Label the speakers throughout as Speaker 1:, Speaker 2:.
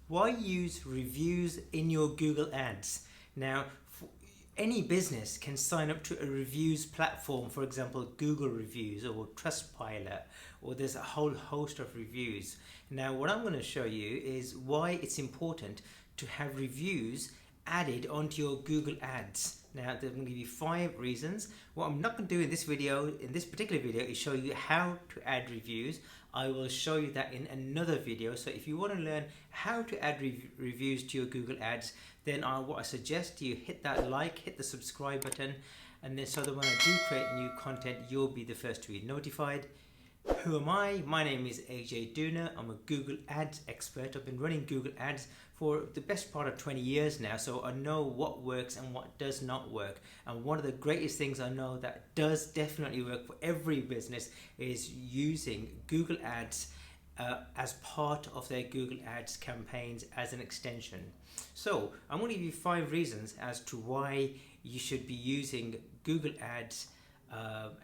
Speaker 1: Why use reviews in your Google Ads? Now, any business can sign up to a reviews platform, for example, Google Reviews or Trustpilot, or there's a whole host of reviews. Now, what I'm going to show you is why it's important to have reviews added onto your Google Ads. Now, I'm going to give you 5 reasons. What I'm not going to do in this video, in this particular video, is show you how to add reviews. I will show you that in another video. So if you want to learn how to add reviews to your Google Ads, then what I suggest you hit that like, hit the subscribe button, and then so that when I do create new content, you'll be the first to be notified. Who am I? My name is Ajay Dhunna. I'm a Google Ads expert. I've been running Google Ads for the best part of 20 years now, so I know what works and what does not work. And one of the greatest things I know that does definitely work for every business is using Google Ads as part of their Google Ads campaigns as an extension. So I'm going to give you 5 reasons as to why you should be using Google Ads.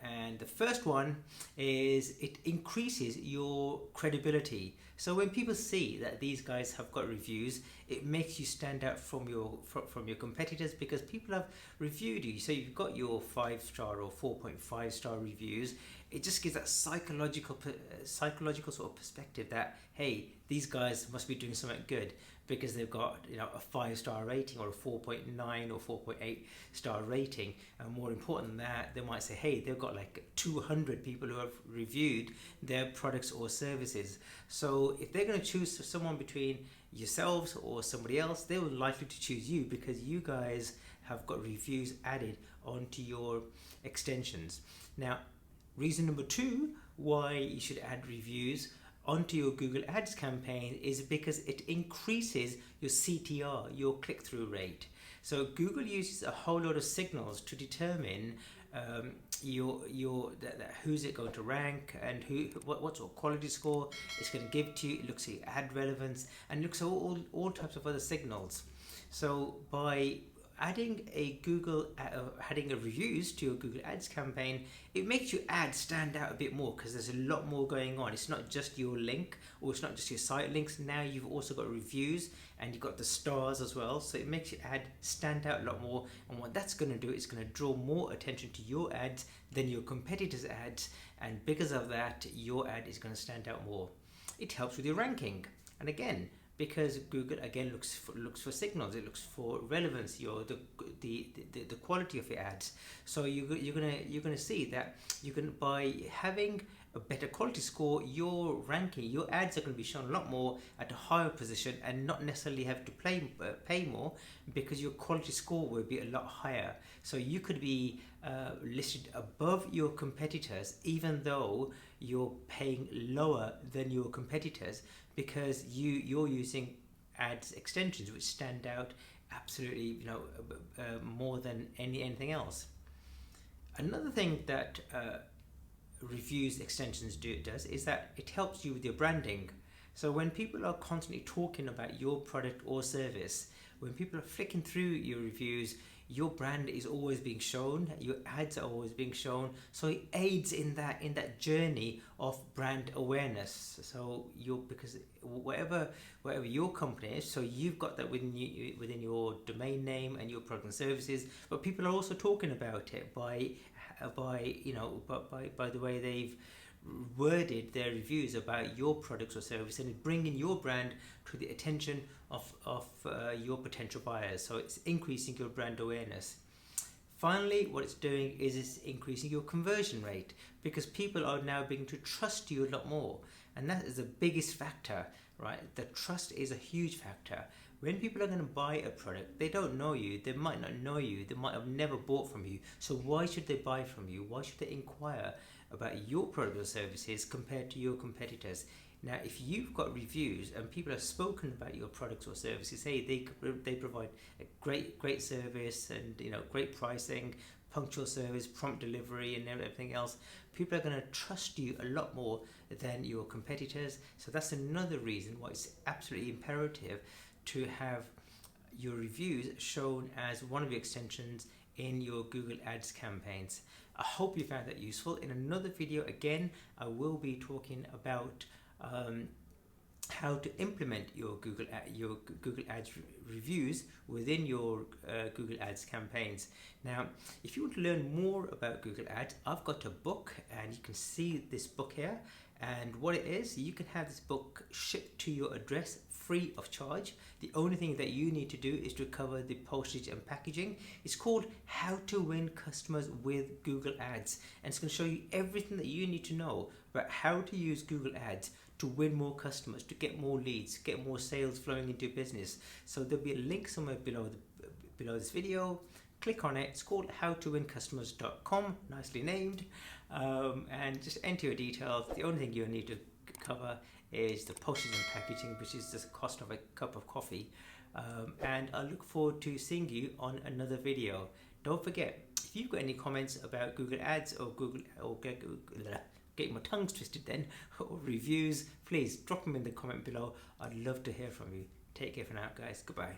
Speaker 1: And the first one is it increases your credibility. So when people see that these guys have got reviews, it makes you stand out from your competitors, because people have reviewed you. So you've got your 5-star or 4.5-star reviews. It just gives that psychological sort of perspective that, hey, these guys must be doing something good because they've got, you know, a 5-star rating or a 4.9 or 4.8 star rating. And more important than that, they might say, hey, they've got like 200 people who have reviewed their products or services. So if they're going to choose someone between yourselves or somebody else, they will likely to choose you because you guys have got reviews added onto your extensions. Now, reason number 2 why you should add reviews onto your Google Ads campaign is because it increases your CTR, your click-through rate. So Google uses a whole lot of signals to determine who's it going to rank and what sort of quality score it's going to give to you. It looks at your ad relevance and looks at all types of other signals. So by adding a reviews to your Google Ads campaign, it makes your ad stand out a bit more because there's a lot more going on. It's not just your link, or it's not just your site links. Now you've also got reviews and you've got the stars as well, so it makes your ad stand out a lot more. And what that's going to do is going to draw more attention to your ads than your competitors' ads, and because of that, your ad is going to stand out more. It helps with your ranking, and again, because Google again looks for signals, it looks for relevance, or the quality of your ads. So you're gonna see that you can, by having a better quality score, your ranking, your ads are going to be shown a lot more at a higher position and not necessarily have to pay more, because your quality score will be a lot higher. So you could be listed above your competitors even though you're paying lower than your competitors, because you're using ads extensions which stand out absolutely, you know, more than anything else. Another thing that reviews extensions does is that it helps you with your branding. So when people are constantly talking about your product or service, when people are flicking through your reviews, your brand is always being shown, your ads are always being shown, so it aids in that journey of brand awareness. So because whatever your company is, so you've got that within your domain name and your product and services, but people are also talking about it by the way they've worded their reviews about your products or service, and bringing your brand to the attention of your potential buyers. So it's increasing your brand awareness. Finally, what it's doing is it's increasing your conversion rate, because people are now beginning to trust you a lot more, and that is the biggest factor, right? The trust is a huge factor. When people are going to buy a product, they don't know you, they might not know you, they might have never bought from you, so why should they buy from you? Why should they inquire about your product or services compared to your competitors? Now, if you've got reviews and people have spoken about your products or services, say they provide a great service and, you know, great pricing, punctual service, prompt delivery, and everything else, people are going to trust you a lot more than your competitors. So that's another reason why it's absolutely imperative to have your reviews shown as one of your extensions in your Google Ads campaigns. I hope you found that useful. In another video, again, I will be talking about how to implement your Google Ads reviews within your Google Ads campaigns. Now, if you want to learn more about Google Ads, I've got a book, and you can see this book here. And what it is, you can have this book shipped to your address free of charge. The only thing that you need to do is to cover the postage and packaging. It's called How to Win Customers with Google Ads, and it's going to show you everything that you need to know about how to use Google Ads to win more customers, to get more leads, get more sales flowing into your business. So there'll be a link somewhere below this video. Click on it. It's called howtowincustomers.com, nicely named, and just enter your details. The only thing you need to cover is the postage and packaging, which is the cost of a cup of coffee. And I look forward to seeing you on another video. Don't forget, if you've got any comments about Google Ads or getting my tongues twisted then, or reviews, please drop them in the comment below. I'd love to hear from you. Take care for now, guys. Goodbye.